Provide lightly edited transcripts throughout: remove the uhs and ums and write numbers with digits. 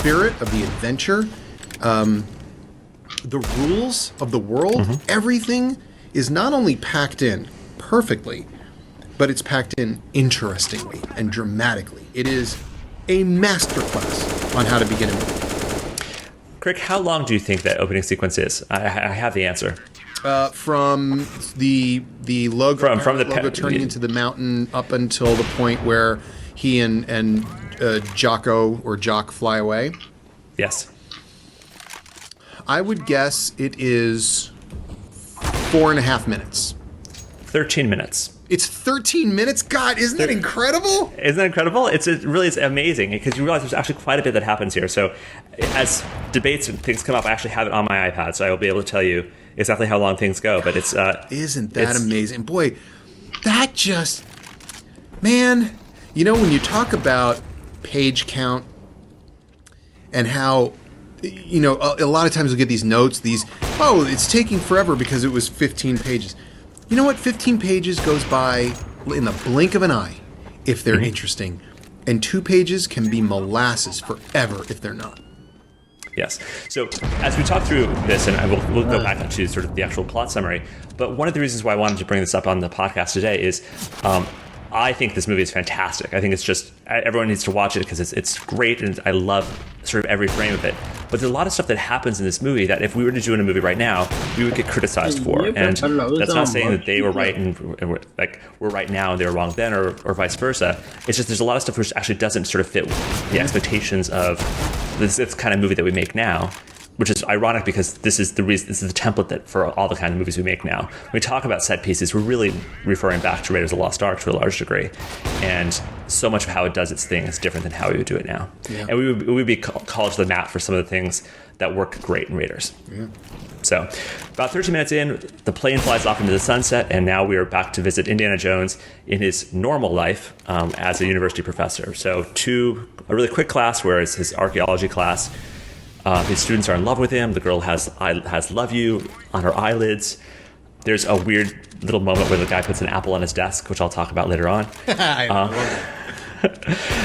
spirit of the adventure, the rules of the world, everything is not only packed in perfectly, but it's packed in interestingly and dramatically. It is a masterclass on how to begin a movie. Crick, how long do you think that opening sequence is? I have the answer. From the logo, logo turning into the mountain up until the point where he and Jocko or Jock fly away. Yes. I would guess it is 4.5 minutes. 13 minutes. It's 13 minutes? God, isn't that incredible? Isn't that incredible? It really is amazing because you realize there's actually quite a bit that happens here. So as debates and things come up, I actually have it on my iPad, so I will be able to tell you exactly how long things go. But it's isn't that amazing? Boy, that just... Man, you know, when you talk about page count and how... You know, a lot of times you'll get these notes, it's taking forever because it was 15 pages. You know what? 15 pages goes by in the blink of an eye if they're interesting. And 2 pages can be molasses forever if they're not. Yes. So as we talk through this, and we'll go back to sort of the actual plot summary, but one of the reasons why I wanted to bring this up on the podcast today is I think this movie is fantastic. I think it's just, everyone needs to watch it because it's great and I love sort of every frame of it. But there's a lot of stuff that happens in this movie that if we were to do in a movie right now, we would get criticized for. And that's not saying that they were right and we're right now and they were wrong then or vice versa. It's just there's a lot of stuff which actually doesn't sort of fit the expectations of this kind of movie that we make now. Which is ironic because this is the template for all the kind of movies we make now. When we talk about set pieces, we're really referring back to Raiders of the Lost Ark to a large degree. And so much of how it does its thing is different than how we would do it now. Yeah. And we would be called to the mat for some of the things that work great in Raiders. Yeah. So about 13 minutes in, the plane flies off into the sunset, and now we are back to visit Indiana Jones in his normal life as a university professor. So a really quick class, whereas his archaeology class, his students are in love with him. The girl has "love you" on her eyelids. There's a weird little moment where the guy puts an apple on his desk, which I'll talk about later on.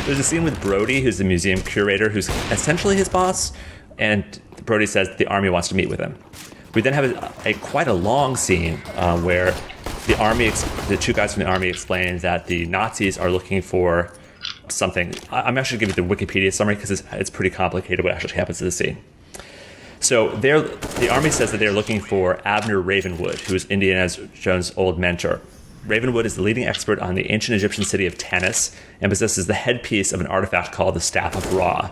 There's a scene with Brody, who's the museum curator, who's essentially his boss, and Brody says the army wants to meet with him. We then have quite a long scene where the 2 guys from the army explain that the Nazis are looking for something. I'm actually going to give you the Wikipedia summary because it's pretty complicated what actually happens to the scene. So the army says that they're looking for Abner Ravenwood, who is Indiana Jones' old mentor. Ravenwood is the leading expert on the ancient Egyptian city of Tanis and possesses the headpiece of an artifact called the Staff of Ra.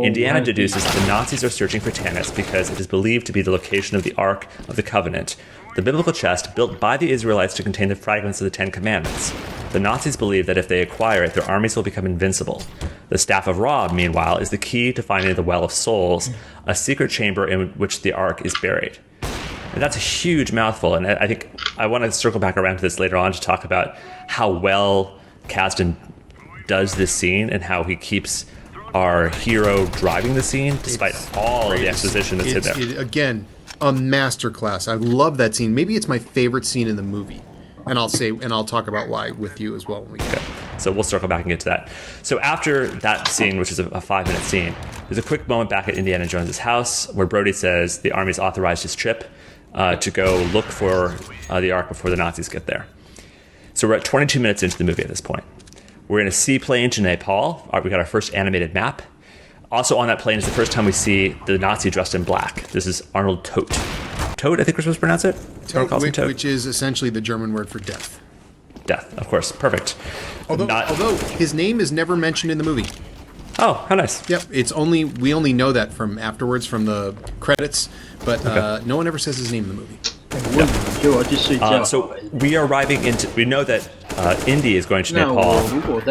Indiana deduces that the Nazis are searching for Tanis because it is believed to be the location of the Ark of the Covenant, the biblical chest built by the Israelites to contain the fragments of the Ten Commandments. The Nazis believe that if they acquire it, their armies will become invincible. The Staff of Ra, meanwhile, is the key to finding the Well of Souls, a secret chamber in which the Ark is buried. And that's a huge mouthful, and I think I want to circle back around to this later on to talk about how well Kasdan does this scene and how he keeps our hero driving the scene despite all of the exposition that's in there. Again, a masterclass. I love that scene. Maybe it's my favorite scene in the movie. And I'll talk about why with you as well when we get okay. So we'll circle back and get to that. So after that scene, which is a 5-minute scene, there's a quick moment back at Indiana Jones' house where Brody says the army's authorized his trip to go look for the Ark before the Nazis get there. So we're at 22 minutes into the movie at this point. We're in a seaplane to Nepal. We got our first animated map. Also on that plane is the first time we see the Nazi dressed in black. This is Arnold Todt. Todt, I think we're supposed to pronounce it? Todt, which is essentially the German word for death. Death, of course. Perfect. Although his name is never mentioned in the movie. Oh, how nice. Yep, we only know that from afterwards from the credits, but no one ever says his name in the movie. So we are arriving we know that Indy is going to Nepal,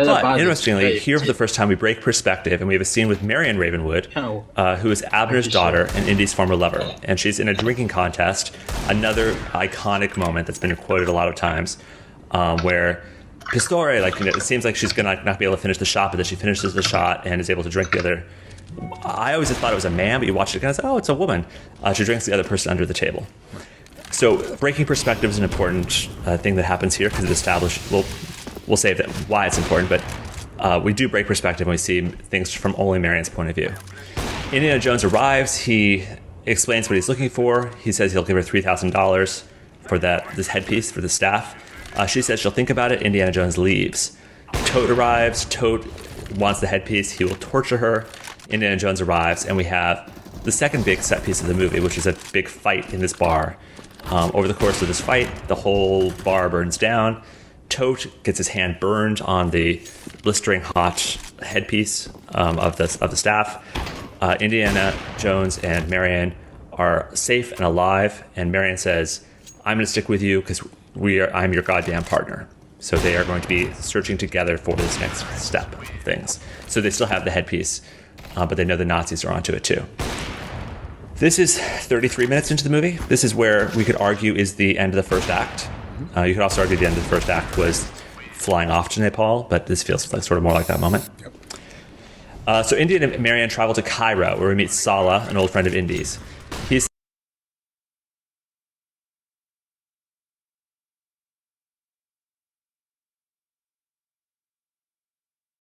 but interestingly, here for the first time we break perspective and we have a scene with Marion Ravenwood, who is Abner's daughter and Indy's former lover, and she's in a drinking contest, another iconic moment that's been quoted a lot of times, where Pistore, it seems like she's going to not be able to finish the shot, but then she finishes the shot and is able to drink the other. I always thought it was a man, but you watch it again and say, oh, it's a woman. She drinks the other person under the table. So breaking perspective is an important thing that happens here because it establishes, we'll say that why it's important, but we do break perspective when we see things from only Marion's point of view. Indiana Jones arrives. He explains what he's looking for. He says he'll give her $3,000 for this headpiece, for the staff. She says she'll think about it. Indiana Jones leaves. Toad arrives. Toad wants the headpiece. He will torture her. Indiana Jones arrives, and we have the second big set piece of the movie, which is a big fight in this bar. Over the course of this fight, the whole bar burns down. Toad gets his hand burned on the blistering hot headpiece of the staff. Indiana Jones and Marion are safe and alive, and Marion says, "I'm going to stick with you because I'm your goddamn partner." So they are going to be searching together for this next step of things. So they still have the headpiece, but they know the Nazis are onto it too. This is 33 minutes into the movie. This is where we could argue is the end of the first act. You could also argue the end of the first act was flying off to Nepal, but this feels like sort of more like that moment. Yep. So Indy and Marion travel to Cairo, where we meet Sallah, an old friend of Indy's.